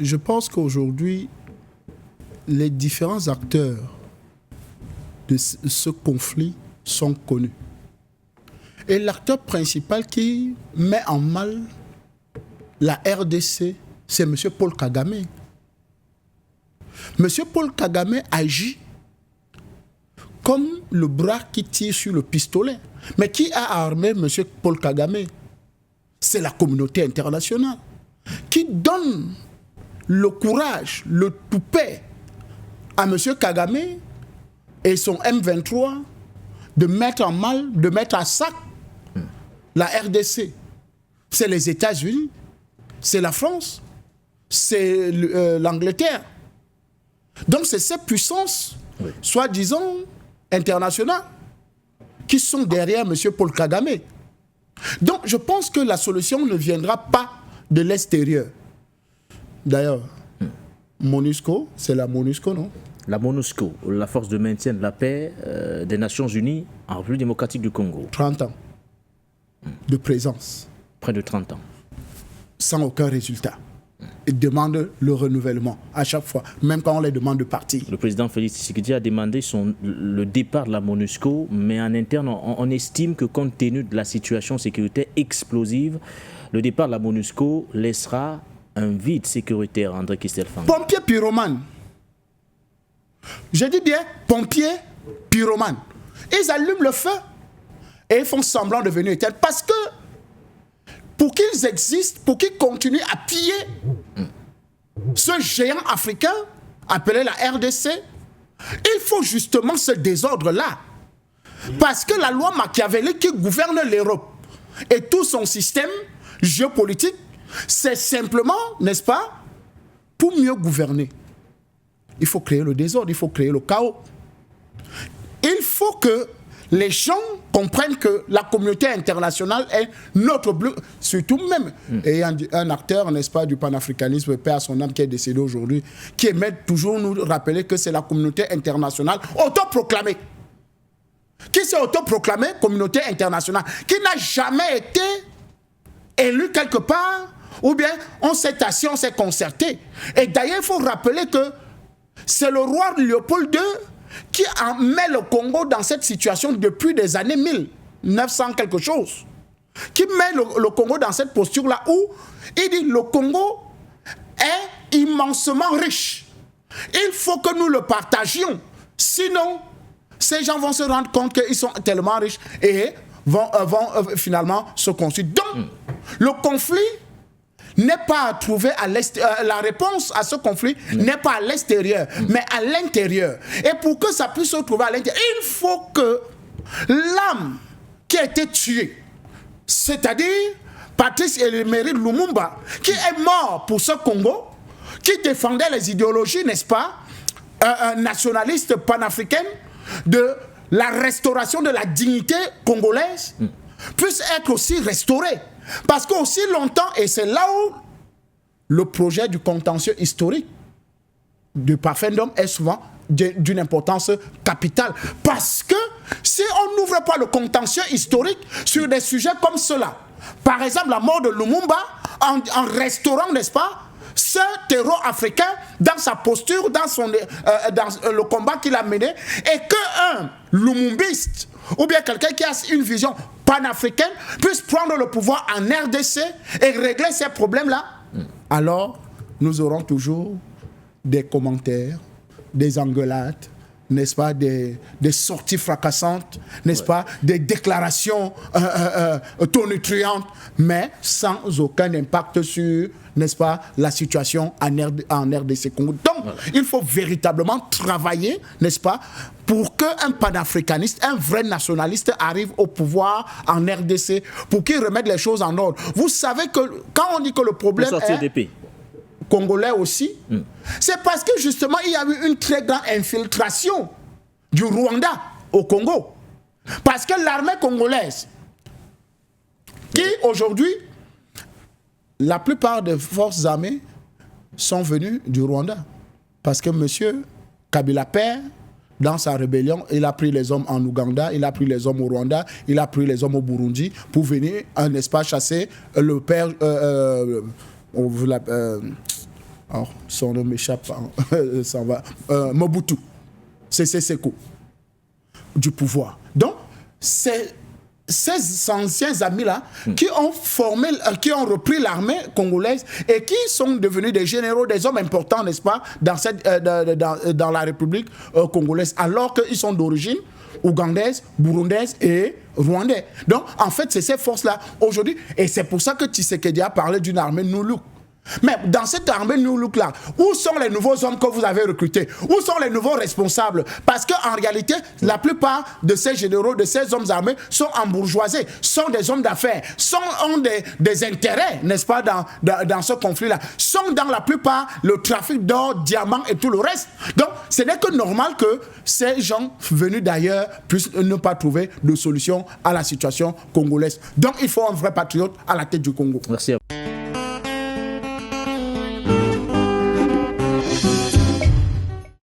je pense qu'aujourd'hui, les différents acteurs de ce conflit sont connus. Et l'acteur principal qui met en mal la RDC, c'est M. Paul Kagame. M. Paul Kagame agit comme le bras qui tire sur le pistolet. Mais qui a armé M. Paul Kagame? C'est la communauté internationale qui donne le courage, le toupet à M. Kagame et son M23 de mettre en mal, de mettre à sac la RDC. C'est les États-Unis, c'est la France, c'est l'Angleterre. Donc c'est ces puissances, soi-disant internationales, qui sont derrière M. Paul Kagame. Donc je pense que la solution ne viendra pas de l'extérieur. D'ailleurs, MONUSCO, c'est la MONUSCO, non? La MONUSCO, la force de maintien de la paix des Nations Unies en République démocratique du Congo. 30 ans de présence. Près de 30 ans. Sans aucun résultat. Ils demandent le renouvellement à chaque fois, même quand on les demande de partir. Le président Félix Tshisekedi a demandé le départ de la MONUSCO, mais en interne, on estime que compte tenu de la situation sécuritaire explosive, le départ de la MONUSCO laissera un vide sécuritaire, André Kistelfang. Pompiers pyromanes. Je dis bien pompiers pyromanes. Ils allument le feu et ils font semblant de venir éteindre parce que pour qu'ils existent, pour qu'ils continuent à piller ce géant africain appelé la RDC, il faut justement ce désordre-là. Parce que la loi machiavélique qui gouverne l'Europe et tout son système géopolitique, c'est simplement, n'est-ce pas, pour mieux gouverner. Il faut créer le désordre, il faut créer le chaos. Il faut que les gens comprennent que la communauté internationale est notre bleu, surtout même ayant un acteur, n'est-ce pas, du panafricanisme, paix à son âme, qui est décédé aujourd'hui, qui aimait toujours nous rappeler que c'est la communauté internationale autoproclamée, qui s'est autoproclamée communauté internationale, qui n'a jamais été élue quelque part, ou bien on s'est assis, on s'est concerté. Et d'ailleurs, il faut rappeler que c'est le roi Léopold II qui met le Congo dans cette situation depuis des années 1900 quelque chose. Qui met le Congo dans cette posture-là où il dit le Congo est immensement riche. Il faut que nous le partagions. Sinon, ces gens vont se rendre compte qu'ils sont tellement riches et vont finalement se construire. Donc, le conflit n'est pas à trouver à l'extérieur. La réponse à ce conflit n'est pas à l'extérieur, mais à l'intérieur. Et pour que ça puisse se trouver à l'intérieur, il faut que l'âme qui a été tuée, c'est-à-dire Patrice Emery Lumumba, qui est mort pour ce Congo, qui défendait les idéologies, n'est-ce pas, nationalistes panafricaines, de la restauration de la dignité congolaise, puisse être aussi restaurée. Parce qu'aussi longtemps, et c'est là où le projet du contentieux historique du Parfendum est souvent d'une importance capitale. Parce que si on n'ouvre pas le contentieux historique sur des sujets comme cela, par exemple la mort de Lumumba, en restaurant, n'est-ce pas, ce terreau africain dans sa posture, dans le combat qu'il a mené, et qu'un Lumumbiste ou bien quelqu'un qui a une vision panafricaine puisse prendre le pouvoir en RDC et régler ces problèmes-là, alors nous aurons toujours des commentaires, des engueulades, n'est-ce pas, des sorties fracassantes, n'est-ce pas, des déclarations tonitruantes, mais sans aucun impact sur, n'est-ce pas, la situation en RDC Congo. Donc, il faut véritablement travailler, n'est-ce pas, pour qu'un panafricaniste, un vrai nationaliste arrive au pouvoir en RDC, pour qu'il remette les choses en ordre. Vous savez que quand on dit que le problème est congolais aussi, c'est parce que justement il y a eu une très grande infiltration du Rwanda au Congo. Parce que l'armée congolaise, qui aujourd'hui, la plupart des forces armées sont venues du Rwanda. Parce que M. Kabila père, dans sa rébellion, il a pris les hommes en Ouganda, il a pris les hommes au Rwanda, il a pris les hommes au Burundi pour venir, n'est-ce pas, chasser le père... Alors, son nom m'échappe, ça va. Mobutu, Sese Seko, du pouvoir. Donc, c'est ces anciens amis-là qui ont repris l'armée congolaise et qui sont devenus des généraux, des hommes importants, n'est-ce pas, dans la République congolaise, alors qu'ils sont d'origine ougandaise, burundaise et rwandais. Donc, en fait, c'est ces forces-là aujourd'hui, et c'est pour ça que Tshisekedi a parlé d'une armée Nuluk. Mais dans cette armée Nuluk-là, où sont les nouveaux hommes que vous avez recrutés? Où sont les nouveaux responsables? Parce qu'en réalité, la plupart de ces généraux, de ces hommes armés, sont embourgeoisés, sont des hommes d'affaires, ont des intérêts, n'est-ce pas, dans ce conflit-là, sont dans la plupart le trafic d'or, diamants et tout le reste. Donc, ce n'est que normal que ces gens venus d'ailleurs puissent ne pas trouver de solution à la situation congolaise. Donc, il faut un vrai patriote à la tête du Congo. Merci à vous.